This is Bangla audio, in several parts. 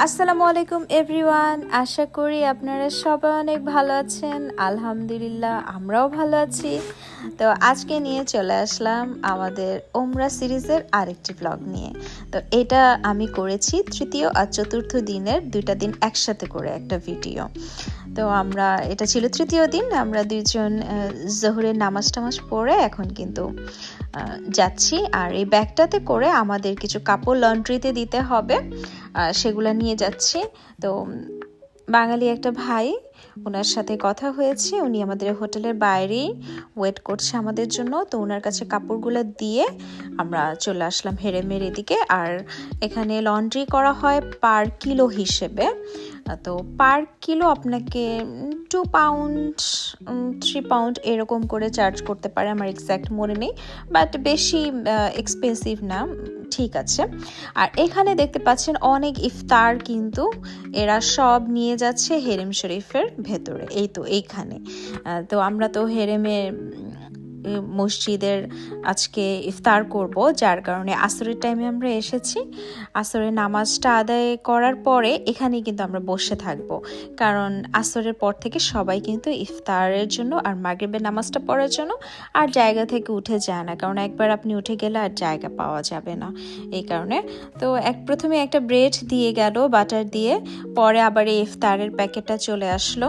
আসসালামু আলাইকুম এভরিওয়ান, আশা করি আপনারা সবাই অনেক ভালো আছেন। আলহামদুলিল্লাহ আমরাও ভালো আছি। তো আজকে নিয়ে চলে আসলাম আমাদের ওমরা সিরিজের আরেকটি ব্লগ নিয়ে। তো এটা আমি করেছি তৃতীয় আর চতুর্থ দিনের দুইটা দিন একসাথে করে একটা ভিডিও। তো এটা ছিল তৃতীয় দিন, আমরা দুইজন জোহরের নামাজ টামাজ পড়ে এখন কিন্তু যাচ্ছি। আর এই ব্যাগটাতে করে আমাদের কিছু কাপড় লন্ড্রিতে দিতে হবে, সেগুলো নিয়ে যাচ্ছি। তো বাঙালি একটা ভাই, ওনার সাথে কথা হয়েছে, উনি আমাদের হোটেলের বাইরেই ওয়েট করছে আমাদের জন্য। তো ওনার কাছে কাপড়গুলো দিয়ে আমরা চলে আসলাম হেরেমের এদিকে। আর এখানে লন্ড্রি করা হয় পার কিলো হিসেবে। তো পার কিলো আপনাকে 2 পাউন্ড 3 পাউন্ড এরকম করে চার্জ করতে পারে, আমার এক্স্যাক্ট মনে নেই, বাট বেশি এক্সপেন্সিভ না, ঠিক আছে। আর এখানে দেখতে পাচ্ছেন অনেক ইফতার কিন্তু এরা সব নিয়ে যাচ্ছে হেরেম শরীফের ভেতরে। এই তো এইখানে তো আমরা তো হেরেমের মসজিদের আজকে ইফতার করব, যার কারণে আসরের টাইমে আমরা এসেছি। আসরের নামাজটা আদায় করার পরে এখানেই কিন্তু আমরা বসে থাকব, কারণ আসরের পর থেকে সবাই কিন্তু ইফতারের জন্য আর মাগরিবের নামাজটা পড়ার জন্য আর জায়গা থেকে উঠে যায় না, কারণ একবার আপনি উঠে গেলে আর জায়গা পাওয়া যাবে না, এই কারণে। তো প্রথমে একটা ব্রেড দিয়ে গেল বাটার দিয়ে, পরে আবার এই ইফতারের প্যাকেটটা চলে আসলো।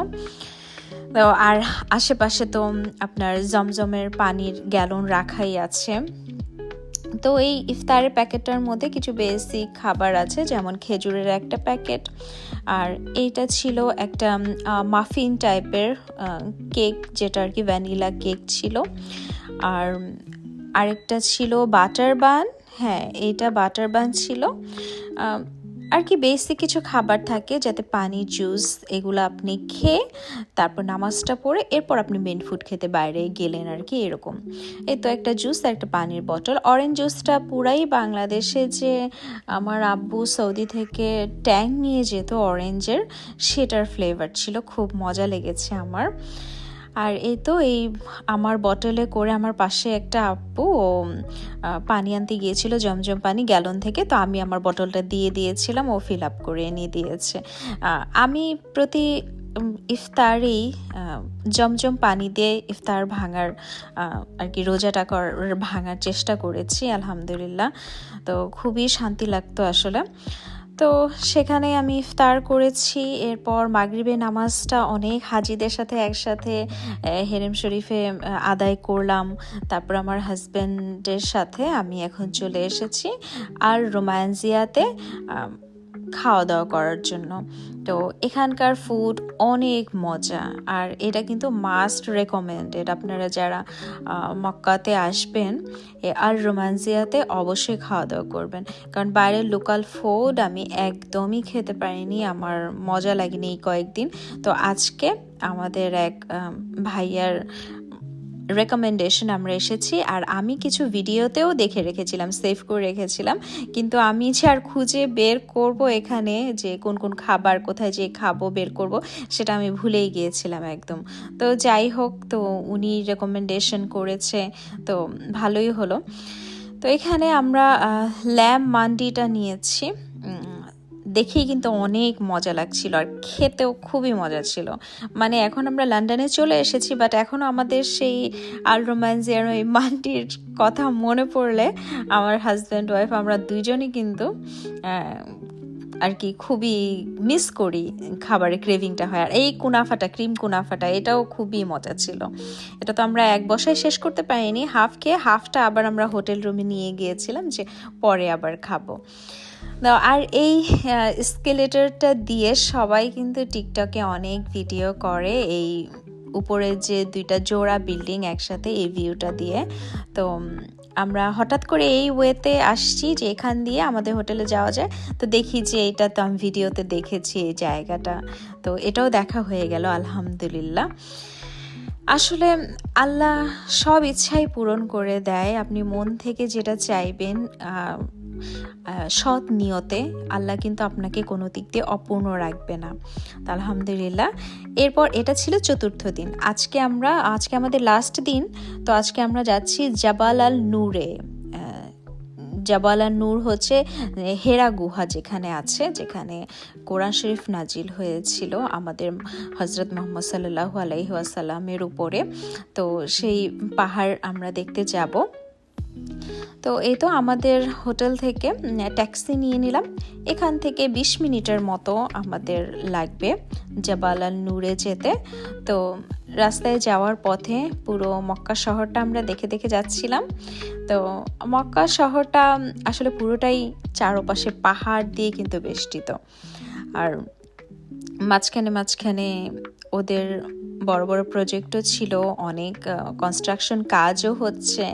তো আর আশেপাশে তো আপনার জমজমের পানির গ্যালন রাখাই আছে। তো এই ইফতারের প্যাকেটটার মধ্যে কিছু বেসিক খাবার আছে, যেমন খেজুরের একটা প্যাকেট, আর এইটা ছিল একটা মাফিন টাইপের কেক, যেটা আর কি ভ্যানিলা কেক ছিল। আর আরেকটা ছিল বাটার বান, হ্যাঁ এইটা বাটার বান ছিল। আর কি বেসিক কিছু খাবার থাকে, যাতে পানি জুস এগুলো আপনি খেয়ে তারপর নামাজটা পড়ে এরপর আপনি মেন ফুড খেতে বাইরে গেলেন আর কি, এরকম। এই তো একটা জুস আর একটা পানির বটল। অরেঞ্জ জুসটা পুরাই বাংলাদেশে যে আমার আব্বু সৌদি থেকে ট্যাং নিয়ে যেত অরেঞ্জের, সেটার ফ্লেভার ছিল, খুব মজা লেগেছে আমার। আর এই তো এই আমার বটলে করে আমার পাশে একটা আপু ও পানি আনতে গিয়েছিল, জমজম পানি গ্যালন থেকে, তো আমি আমার বটলটা দিয়ে দিয়েছিলাম, ও ফিল আপ করে এনে দিয়েছে। আমি প্রতি ইফতারেই জমজম পানি দিয়ে ইফতার ভাঙার আর কি রোজাটা ভাঙার চেষ্টা করেছি, আলহামদুলিল্লাহ। তো খুবই শান্তি লাগতো আসলে। তো সেখানে আমি ইফতার করেছি। এরপর মাগরিবের নামাজটা অনেক হাজিদের সাথে একসাথে হেরেম শরীফে আদায় করলাম। তারপর আমার হাজব্যান্ডের সাথে আমি এখন চলে এসেছি আর রোমান্সিয়াতে খাওয়া দাওয়া করার জন্য। তো এখানকার ফুড অনেক মজা, আর এটা কিন্তু মাস্ট রেকমেন্ডেড। আপনারা যারা মক্কাতে আসবেন আর রোমান্সিয়াতে অবশ্যই খাওয়া দাওয়া করবেন, কারণ বাইরের লোকাল ফুড আমি একদমই খেতে পারিনি, আমার মজা লাগেনি এই কয়েকদিন। তো আজকে আমাদের এক ভাইয়ার রেকমেন্ডেশন আমরা এসেছি, আর আমি কিছু ভিডিওতেও দেখে রেখেছিলাম, সেভ করে রেখেছিলাম, কিন্তু আমি যে আর খুঁজে বের করব এখানে যে কোন কোন খাবার কোথায় যে খাবো বের করব, সেটা আমি ভুলেই গিয়েছিলাম একদম। তো যাই হোক, তো উনি রেকমেন্ডেশন করেছে, তো ভালোই হলো। তো এখানে আমরা ল্যাম্ব মান্ডিটা নিয়েছি, দেখেই কিন্তু অনেক মজা লাগছিল আর খেতেও খুবই মজা ছিল। মানে এখন আমরা লন্ডনে চলে এসেছি, বাট এখনও আমাদের সেই আল রোমান্সিয়ার ওই মান্ডির কথা মনে পড়লে আমার হাজব্যান্ড ওয়াইফ আমরা দুইজনই কিন্তু আর কি খুবই মিস করি, খাবারের ক্রেভিংটা হয়। আর এই কুনাফাটা, ক্রিম কুনাফাটা, এটাও খুবই মজা ছিল। এটা তো আমরা এক বসায় শেষ করতে পারিনি, হাফ খেয়ে হাফটা আবার আমরা হোটেল রুমে নিয়ে গিয়েছিলাম যে পরে আবার খাবো। আর এই স্কেলেটরটা দিয়ে সবাই কিন্তু টিকটকে অনেক ভিডিও করে, এই উপরে যে দুইটা জোড়া বিল্ডিং একসাথে, এই ভিউটা দিয়ে। তো আমরা হঠাৎ করে এই ওয়েতে আসছি যে এখান দিয়ে আমাদের হোটেলে যাওয়া যায়, তো দেখি যে এটা তো আমি ভিডিওতে দেখেছি এই জায়গাটা, তো এটাও দেখা হয়ে গেল, আলহামদুলিল্লাহ। আসলে আল্লাহ সব ইচ্ছাই পূরণ করে দেয়, আপনি মন থেকে যেটা চাইবেন সৎ নিয়তে, আল্লাহ কিন্তু আপনাকে কোনো দিক দিয়ে অপূর্ণ রাখবে না। তো আলহামদুলিল্লাহ। এরপর এটা ছিল চতুর্থ দিন। আজকে আমাদের লাস্ট দিন। তো আজকে আমরা যাচ্ছি জাবাল আল নূরে, জাবাল আন নূর হচ্ছে হেরা গুহা যেখানে আছে, যেখানে কোরআন শরীফ নাজিল হয়েছিল আমাদের হজরত মুহাম্মদ সাল্লাল্লাহু আলাইহি ওয়াসাল্লামের উপরে। তো সেই পাহাড় আমরা দেখতে যাব। তো এই তো আমাদের হোটেল থেকে ট্যাক্সি নিয়ে নিলাম। এখান থেকে 20 মিনিটের মতো আমাদের লাগবে জাবাল আল নূরে যেতে। তো রাস্তায় যাওয়ার পথে পুরো মক্কা শহরটা আমরা দেখে দেখে যাচ্ছিলাম। তো মক্কা শহরটা আসলে পুরোটাই চারপাশে পাহাড় দিয়ে কিন্তু বেষ্টিত, আর মাঝখানে মাঝখানে ওদের বড় বড় প্রজেক্টও ছিল, অনেক কনস্ট্রাকশন কাজও হচ্ছে,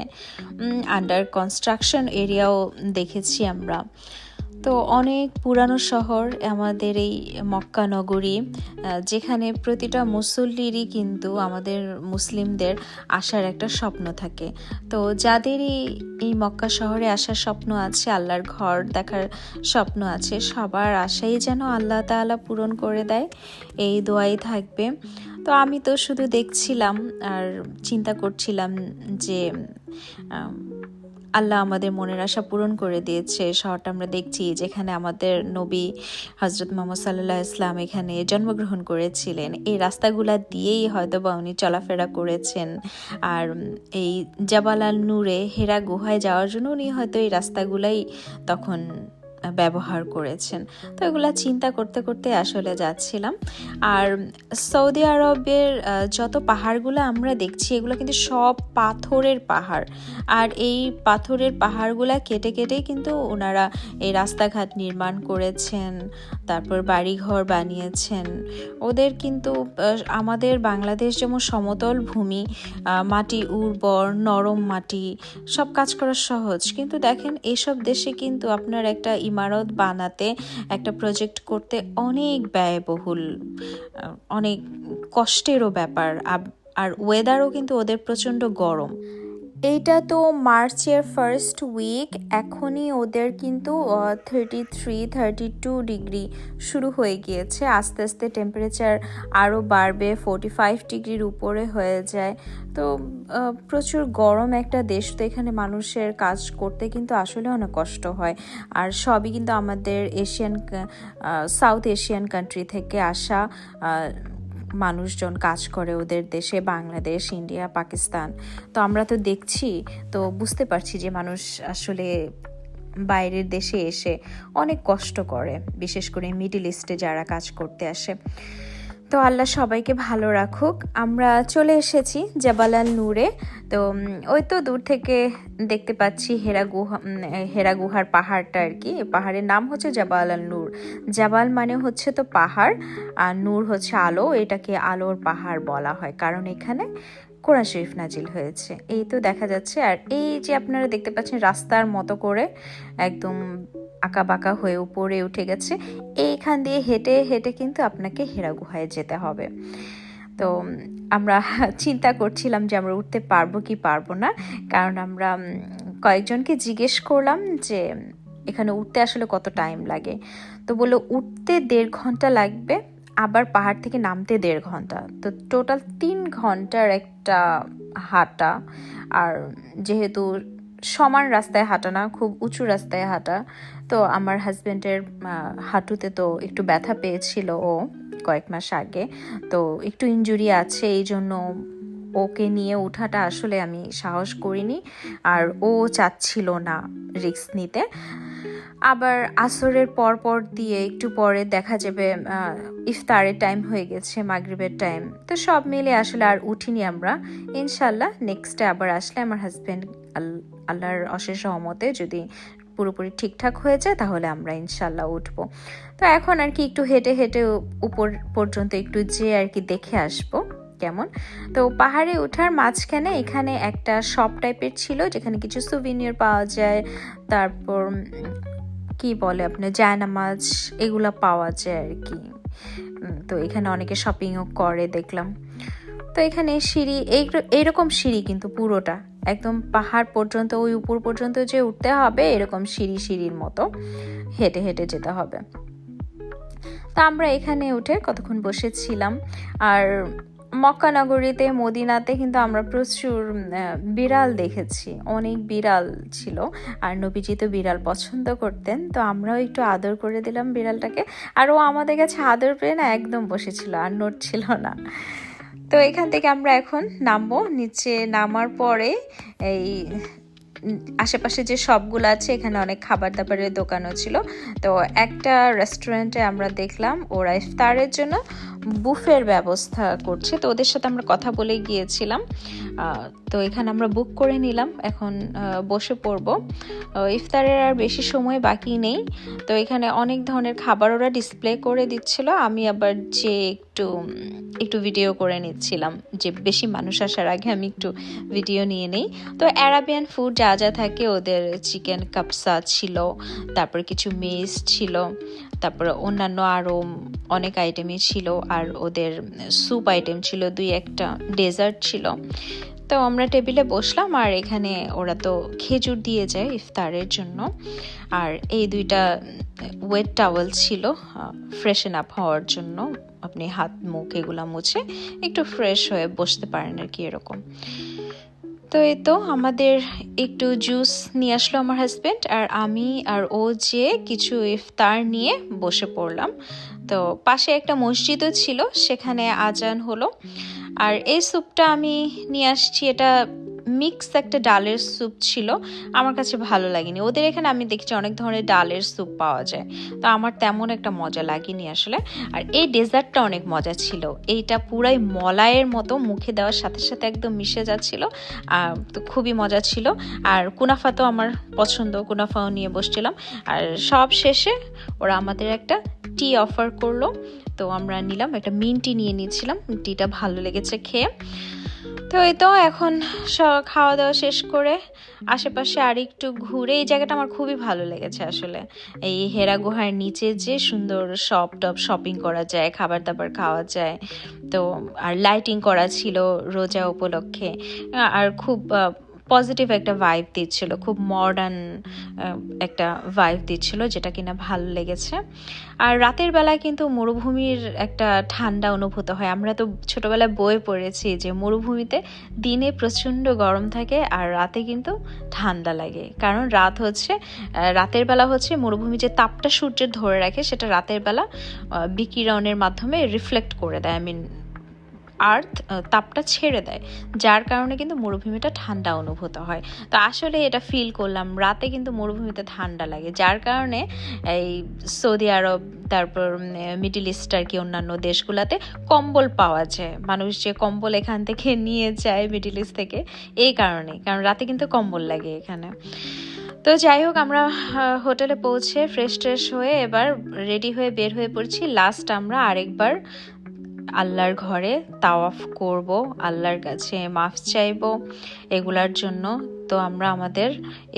আন্ডার কনস্ট্রাকশন এরিয়াও দেখেছি আমরা। তো অনেক পুরানো শহর আমাদের এই মক্কা নগরী, যেখানে প্রতিটা মুসল্লিরই কিন্তু আমাদের মুসলিমদের আসার একটা স্বপ্ন থাকে। তো যাদেরই এই মক্কা শহরে আসার স্বপ্ন আছে, আল্লাহর ঘর দেখার স্বপ্ন আছে, সবার আশাই যেন আল্লাহ তাআলা পূরণ করে দেয়, এই দোয়াই থাকবে। তো আমি তো শুধু দেখছিলাম আর চিন্তা করছিলাম যে আল্লাহ আমাদের মনের আশা পূরণ করে দিয়েছে। শহরটা আমরা দেখছি যেখানে আমাদের নবী হজরত মুহাম্মদ সাল্লাল্লাহু আলাইহি ওয়াসাল্লাম এখানে জন্মগ্রহণ করেছিলেন। এই রাস্তাগুলা দিয়েই হয়তো বা উনি চলাফেরা করেছেন, আর এই জাবাল আল নূরে হেরা গুহায় যাওয়ার জন্য উনি হয়তো এই রাস্তাগুলাই তখন ব্যবহার করেছেন। তো এগুলা চিন্তা করতে করতে আসলে যাচ্ছিলাম। আর সৌদি আরবের যত পাহাড়গুলো আমরা দেখছি এগুলো কিন্তু সব পাথরের পাহাড়, আর এই পাথরের পাহাড়গুলা কেটে কেটে কিন্তু ওনারা এই রাস্তাঘাট নির্মাণ করেছেন, তারপর বাড়িঘর বানিয়েছেন। ওদের কিন্তু আমাদের বাংলাদেশ যেমন সমতল ভূমি, মাটি উর্বর, নরম মাটি, সব কাজ করা সহজ, কিন্তু দেখেন এসব দেশে কিন্তু আপনার একটা ইমারত বানাতে, একটা প্রজেক্ট করতে অনেক ব্যয়বহুল, অনেক কষ্টেরও ব্যাপার। আর ওয়েদারও কিন্তু ওদের প্রচণ্ড গরম। এইটা তো মার্চের ফার্স্ট উইক, এখনই ওদের কিন্তু 33-32 ডিগ্রি শুরু হয়ে গিয়েছে। আস্তে আস্তে টেম্পারেচার আরও বাড়বে, 45 ডিগ্রির উপরে হয়ে যায়। তো প্রচুর গরম একটা দেশ, তো এখানে মানুষের কাজ করতে কিন্তু আসলে অনেক কষ্ট হয়। আর সবই কিন্তু আমাদের সাউথ এশিয়ান কান্ট্রি থেকে আসা মানুষজন কাজ করে ওদের দেশে, বাংলাদেশ, ইন্ডিয়া, পাকিস্তান। তো আমরা তো দেখছি, তো বুঝতে পারছি যে মানুষ আসলে বাইরের দেশে এসে অনেক কষ্ট করে, বিশেষ করে মিডল ইস্টে যারা কাজ করতে আসে। তো আল্লাহ সবাইকে ভালো রাখুক। আমরা চলে এসেছি জাবাল আল নূরে। তো ওই তো দূর থেকে দেখতে পাচ্ছি হেরা গুহার পাহাড়টা আর কি। পাহাড়ের নাম হচ্ছে জাবাল আল নূর। জাবাল মানে হচ্ছে তো পাহাড়, আর নূর হচ্ছে আলো, এটাকে আলোর পাহাড় বলা হয় কারণ এখানে কোরআন শরীফ নাজিল হয়েছে। এই তো দেখা যাচ্ছে, আর এই যে আপনারা দেখতে পাচ্ছেন রাস্তার মতো করে একদম আঁকা বাঁকা হয়ে উপরে উঠে গেছে, এইখান দিয়ে হেঁটে হেঁটে কিন্তু আপনাকে হেরা গুহায় যেতে হবে। তো আমরা চিন্তা করছিলাম যে আমরা উঠতে পারবো কি পারবো না, কারণ আমরা কয়েকজনকে জিজ্ঞেস করলাম যে এখানে উঠতে আসলে কত টাইম লাগে। তো বললো উঠতে 1.5 ঘন্টা লাগবে, আবার পাহাড় থেকে নামতে 1.5 ঘন্টা, তো টোটাল 3 ঘন্টার একটা হাঁটা। আর যেহেতু সমান রাস্তায় হাঁটা না, খুব উঁচু রাস্তায় হাঁটা, তো আমার হাজব্যান্ডের হাঁটুতে তো একটু ব্যথা পেয়েছিল ও কয়েক মাস আগে, তো একটু ইনজুরি আছে, এই জন্য ওকে নিয়ে ওঠাটা আসলে আমি সাহস করিনি, আর ও চাচ্ছিল না রিস্ক নিতে। আবার আসরের পর দিয়ে একটু পরে দেখা যাবে ইফতারের টাইম হয়ে গেছে, মাগরিবের টাইম, তো সব মিলে আসলে আর উঠিনি আমরা। ইনশাল্লাহ নেক্সটে আবার আসলে আমার হাজব্যান্ড আল্লাহর অশেষ রহমতে যদি পুরোপুরি ঠিকঠাক হয়ে যায় তাহলে আমরা ইনশাল্লাহ উঠবো। তো এখন আর কি একটু হেঁটে হেঁটে উপর পর্যন্ত একটু যেয়ে আর কি দেখে আসবো কেমন। তো পাহাড়ে ওঠার মাঝখানে এখানে একটা শপ টাইপের ছিল যেখানে কিছু সুভিনিয়র পাওয়া যায়, তারপর কি বলে আপনার জায়নামাজ, এগুলা পাওয়া যায় আর কি। তো এখানে অনেকে শপিংও করে দেখলাম। তো এখানে সিঁড়ি, এইরকম সিঁড়ি কিন্তু পুরোটা একদম পাহাড় পর্যন্ত, ওই উপর পর্যন্ত যে উঠতে হবে এরকম সিঁড়ির মতো হেঁটে হেঁটে যেতে হবে। তা আমরা এখানে উঠে কতক্ষণ বসেছিলাম। আর মক্কা নগরীতে মদিনাতে কিন্তু আমরা প্রচুর বিড়াল দেখেছি, অনেক বিড়াল ছিল। আর নবীজি তো বিড়াল পছন্দ করতেন, তো আমরাও একটু আদর করে দিলাম বিড়ালটাকে। আর ও আমাদের কাছে আদর পেয়ে না একদম বসেছিল, আর নড়ছিল না। তো এখান থেকে আমরা এখন নামবো। নিচে নামার পরে এই আশেপাশে যে শপগুলো আছে এখানে অনেক খাবার দাবারের দোকানও ছিল। তো একটা রেস্টুরেন্টে আমরা দেখলাম ওরা ইফতারের জন্য বুফের ব্যবস্থা করছে, তো ওদের সাথে আমরা কথা বলে গিয়েছিলাম। তো এখানে আমরা বুক করে নিলাম, এখন বসে পড়বো। ইফতারের আর বেশি সময় বাকি নেই। তো এখানে অনেক ধরনের খাবার ওরা ডিসপ্লে করে দিচ্ছিল, আমি আবার যে একটু ভিডিও করে নিচ্ছিলাম, যে বেশি মানুষ আসার আগে আমি একটু ভিডিও নিয়ে নিই। তো অ্যারাবিয়ান ফুড যা যা থাকে, ওদের চিকেন কাপসা ছিল, তারপর কিছু মেস ছিল, তারপরে অন্যান্য আরও অনেক আইটেমই ছিল, আর ওদের স্যুপ আইটেম ছিল, 2-1টা ডেজার্ট ছিল। তো আমরা টেবিলে বসলাম, আর এখানে ওরা তো খেজুর দিয়ে যায় ইফতারের জন্য। আর এই 2টা ওয়েট টাওয়েল ছিল ফ্রেশন আপ হওয়ার জন্য, আপনি হাত মুখ এগুলা মুছে একটু ফ্রেশ হয়ে বসতে পারেন আর কি, এরকম। তো এই তো আমাদের একটু জুস নিয়ে আসলো আমার হাজব্যান্ড, আর আমি আর ও যে কিছু ইফতার নিয়ে বসে পড়লাম। তো পাশে একটা মসজিদও ছিল, সেখানে আজান হলো। আর এই স্যুপটা আমি নিয়ে আসছি, এটা মিক্স একটা ডালের স্যুপ ছিল, আমার কাছে ভালো লাগেনি। ওদের এখানে আমি দেখছি অনেক ধরনের ডালের স্যুপ পাওয়া যায়, তো আমার তেমন একটা মজা লাগেনি আসলে। আর এই ডেজার্টটা অনেক মজা ছিল, এইটা পুরাই মলাইয়ের মতো, মুখে দেওয়ার সাথে সাথে একদম মিশে যাচ্ছিল, তো খুবই মজা ছিল। আর কুনাফা তো আমার পছন্দ, কুনাফাও নিয়ে বসছিলাম। আর সব শেষে ওরা আমাদের একটা টি অফার করলো, তো আমরা নিলাম, একটা মিন্টি নিয়ে নিয়েছিলাম, টিটা ভালো লেগেছে খেয়ে। তো এই তো এখন খাওয়া দাওয়া শেষ করে আশেপাশে আর একটু ঘুরে, এই জায়গাটা আমার খুবই ভালো লেগেছে আসলে। এই হেরা গুহার নিচে যে সুন্দর শপিং করা যায়, খাবার দাবার খাওয়া যায়, তো আর লাইটিং করা ছিল রোজা উপলক্ষে, আর খুব পজিটিভ একটা ভাইব দিচ্ছিল, খুব মডার্ন একটা ভাইব দিচ্ছিল, যেটা কিনা ভালো লেগেছে। আর রাতের বেলায় কিন্তু মরুভূমির একটা ঠান্ডা অনুভূত হয়। আমরা তো ছোটবেলায় বইয়ে পড়েছি যে মরুভূমিতে দিনে প্রচণ্ড গরম থাকে আর রাতে কিন্তু ঠান্ডা লাগে, কারণ রাতের বেলা হচ্ছে মরুভূমি যে তাপটা সূর্যের ধরে রাখে, সেটা রাতের বেলা বিকিরণের মাধ্যমে রিফ্লেক্ট করে দেয়, আর্থ তাপটা ছেড়ে দেয়, যার কারণে কিন্তু মরুভূমিটা ঠান্ডা অনুভূত হয়। তো আসলে এটা ফিল করলাম, রাতে কিন্তু মরুভূমিতে ঠান্ডা লাগে, যার কারণে এই সৌদি আরব, তারপর মিডল ইস্ট আর কি অন্যান্য দেশগুলোতে কম্বল পাওয়া যায়, মানুষ যে কম্বল এখান থেকে নিয়ে যায় মিডল ইস্ট থেকে, এই কারণে, কারণ রাতে কিন্তু কম্বল লাগে এখানে। তো যাই হোক, আমরা হোটেলে পৌঁছে ফ্রেশ ট্রেশ হয়ে এবার রেডি হয়ে বের হয়ে পড়ছি। লাস্ট আমরা আরেকবার আল্লাহর ঘরে তাওয়াফ করব, আল্লাহর কাছে মাফ চাইব এগুলার জন্য। তো আমরা আমাদের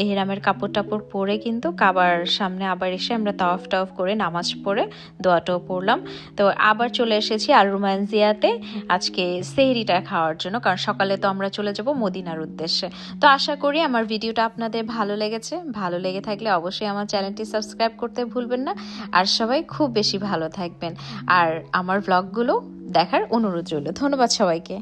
এহরামের কাপড় টাপড় পরে কিন্তু কাবার সামনে আবার এসে আমরা তাওয়াফ করে নামাজ পড়ে দোয়াটাও পড়লাম। তো আবার চলে এসেছি আল রুমানজিয়াতে আজকে সেহরিটা খাওয়ার জন্য, কারণ সকালে তো আমরা চলে যাব মদিনার উদ্দেশ্যে। তো আশা করি আমার ভিডিওটা আপনাদের ভালো লেগেছে, ভালো লেগে থাকলে অবশ্যই আমার চ্যানেলটি সাবস্ক্রাইব করতে ভুলবেন না। আর সবাই খুব বেশি ভালো থাকবেন, আর আমার ব্লগগুলো দেখার অনুরোধ রইল। ধন্যবাদ সবাইকে।